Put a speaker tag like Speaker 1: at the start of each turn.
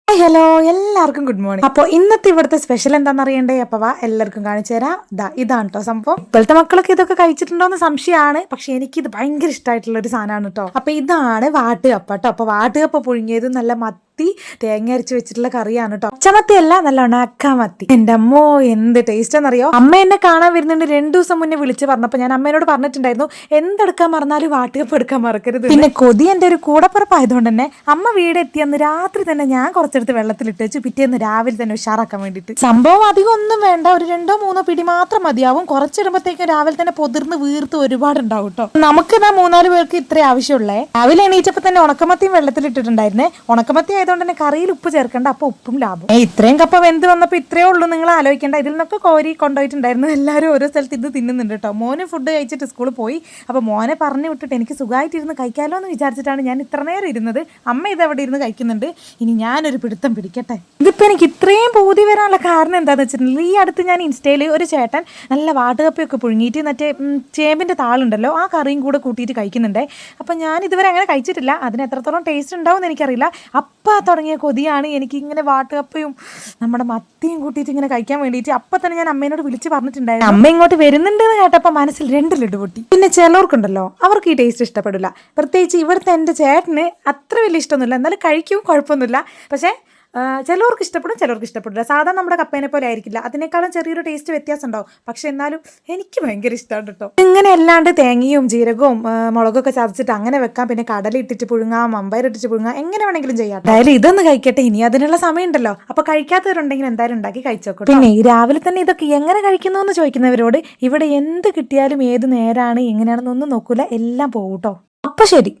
Speaker 1: Hello എല്ലാവർക്കും good morning. അപ്പോൾ ഇന്നത്തെ ഇവിടുത്തെ സ്പെഷ്യൽ എന്താണെന്ന് അറിയണ്ടേ? അപ്പോൾ വാ എല്ലാവർക്കും കാണിച്ചു തരാം. ഇതാണ് കേട്ടോ സംഭവം. ഇപ്പോഴത്തെ മക്കളൊക്കെ ഇതൊക്കെ കഴിച്ചിട്ടുണ്ടോന്ന് സംശയമാണ്, പക്ഷെ എനിക്കിത് ഭയങ്കര ഇഷ്ടമായിട്ടുള്ള ഒരു സാധനമാണ് കേട്ടോ. അപ്പോൾ ഇതാണ് വാട്ടുകപ്പ കേട്ടോ. അപ്പോൾ വാട്ടുകപ്പ പുഴുങ്ങിയത് നല്ല മത്തി തേങ്ങ അരച്ച് വെച്ചിട്ടുള്ള കറിയാണ് കേട്ടോ. പച്ചമത്തി അല്ല, നല്ല ഉണക്കമത്തി. എൻ്റെ അമ്മോ എന്ത് ടേസ്റ്റ് എന്നറിയോ. അമ്മ എന്നെ കാണാൻ വരുന്നുണ്ട് 2 ദിവസം മുന്നേ വിളിച്ച് പറഞ്ഞപ്പോൾ ഞാൻ അമ്മേനോട് പറഞ്ഞിട്ടുണ്ടായിരുന്നു എന്തെടുക്കാൻ മറന്നാലും വാട്ടുകപ്പ എടുക്കാൻ മറക്കരുത്. പിന്നെ കൊതി എൻ്റെ ഒരു കൂടപ്പുറപ്പായതുകൊണ്ട് തന്നെ അമ്മ വീട് എത്തിയെന്ന് രാത്രി തന്നെ ഞാൻ കുറച്ചെടുത്ത് വെള്ളത്തിലിട്ട് വെച്ച് പിറ്റേന്ന് രാവിലെ തന്നെ ഉഷാറാക്കാൻ വേണ്ടിയിട്ട്. സംഭവം അധികം ഒന്നും വേണ്ട, ഒരു 2-3 പിടി മാത്രം മതിയാവും. കുറച്ചിടുമ്പോഴത്തേക്കും രാവിലെ തന്നെ പൊതിർന്ന് വീർത്ത് ഒരുപാടുണ്ടാവും കേട്ടോ. നമുക്ക് 3-4 പേർക്ക് ഇത്രേ ആവശ്യമുള്ളേ. രാവിലെ എണീച്ചപ്പോൾ തന്നെ ഉണക്കമത്തിയും വെള്ളത്തിലിട്ടിട്ടുണ്ടായിരുന്നേ. ഉണക്കമത്തി ആയതുകൊണ്ട് തന്നെ കറിയിൽ ഉപ്പ് ചേർക്കണ്ട, അപ്പൊ ഉപ്പും ലാഭം. ഇത്രയും കപ്പ വെന്ത് വന്നപ്പോൾ ഇത്രയേ ഉള്ളൂ. നിങ്ങൾ ആലോചിക്കേണ്ട, ഇതിൽ നിന്നൊക്കെ കോരി കൊണ്ടുപോയിട്ടുണ്ടായിരുന്നു. എല്ലാവരും ഓരോ സ്ഥലത്ത് ഇത് തിന്നുന്നുണ്ട് കേട്ടോ. മോന് ഫുഡ് കഴിച്ചിട്ട് സ്കൂളിൽ പോയി. അപ്പോൾ മോനെ പറഞ്ഞു വിട്ടിട്ട് എനിക്ക് സുഖമായിട്ടിരുന്ന് കഴിക്കാമല്ലോ എന്ന് വിചാരിച്ചിട്ടാണ് ഞാൻ ഇത്ര നേരം ഇരുന്നത്. അമ്മ ഇതെവിടെ ഇരുന്ന് കഴിക്കുന്നുണ്ട്. ഇനി ഞാനൊരു പിടുത്തം പിടിക്കട്ടെ. ഇതിപ്പോൾ എനിക്ക് ഇത്രയും പൂതി വരാനുള്ള കാരണം എന്താണെന്ന് വെച്ചിട്ടുണ്ടെങ്കിൽ, ഈ അടുത്ത് ഞാൻ ഇൻസ്റ്റയിൽ ഒരു ചേട്ടൻ നല്ല വാട്ടുകപ്പയൊക്കെ പുഴുങ്ങിയിട്ട് മറ്റേ ചേമ്പിൻ്റെ താളുണ്ടല്ലോ, ആ കറിയും കൂടെ കൂട്ടിയിട്ട് കഴിക്കുന്നുണ്ടേ. അപ്പം ഞാൻ ഇതുവരെ അങ്ങനെ കഴിച്ചിട്ടില്ല. അതിന് എത്രത്തോളം ടേസ്റ്റ് ഉണ്ടാവും എന്ന് എനിക്കറിയില്ല. അപ്പം തുടങ്ങിയ കൊതിയാണ് എനിക്ക് ഇങ്ങനെ വാട്ടുകപ്പയും നമ്മുടെ മത്തിയും കൂട്ടിയിട്ട് ഇങ്ങനെ കഴിക്കാൻ വേണ്ടിയിട്ട്. അപ്പം തന്നെ ഞാൻ അമ്മേനോട് വിളിച്ച് പറഞ്ഞിട്ടുണ്ടായിരുന്നു. അമ്മ ഇങ്ങോട്ട് വരുന്നുണ്ട് എന്ന് കേട്ടപ്പോൾ മനസ്സിൽ 2 ലഡു പൊട്ടി. പിന്നെ ചിലവർക്കുണ്ടല്ലോ, അവർക്ക് ഈ ടേസ്റ്റ് ഇഷ്ടപ്പെടില്ല. പ്രത്യേകിച്ച് ഇവിടുത്തെ എൻ്റെ ചേട്ടന് അത്ര വലിയ ഇഷ്ടമൊന്നുമില്ല. എന്നാലും കഴിക്കും, കുഴപ്പമൊന്നുമില്ല. പക്ഷേ ചിലവർക്ക് ഇഷ്ടപ്പെടും, ചിലവർക്ക് ഇഷ്ടപ്പെടില്ല. സാധാരണ നമ്മുടെ കപ്പേനെ പോലെ ആയിരിക്കില്ല, അതിനേക്കാളും ചെറിയൊരു ടേസ്റ്റ് വ്യത്യാസം ഉണ്ടാവും. പക്ഷെ എന്നാലും എനിക്ക് ഭയങ്കര ഇഷ്ടമാണ് കേട്ടോ. ഇങ്ങനെ അല്ലാണ്ട് തേങ്ങയും ജീരകവും മുളകൊക്കെ ചതച്ചിട്ട് അങ്ങനെ വെക്കാം. പിന്നെ കടല ഇട്ടിട്ട് പുഴുങ്ങാം, മമ്പയറിട്ടിട്ട് പുഴുങ്ങാം, എങ്ങനെ വേണമെങ്കിലും ചെയ്യാം. അതായത് ഇതൊന്ന് കഴിക്കട്ടെ, ഇനി അതിനുള്ള സമയം ഉണ്ടല്ലോ. അപ്പൊ കഴിക്കാത്തവരുണ്ടെങ്കിൽ എന്തായാലും ഉണ്ടാക്കി കഴിച്ചോക്കട്ടെ. പിന്നെ ഈ രാവിലെ തന്നെ ഇതൊക്കെ എങ്ങനെ കഴിക്കുന്നു എന്ന് ചോദിക്കുന്നവരോട് ഇവിടെ എന്ത് കിട്ടിയാലും ഏത് നേരാണ് എങ്ങനെയാണെന്നൊന്നും നോക്കൂല, എല്ലാം പോകും കേട്ടോ. അപ്പൊ ശരി.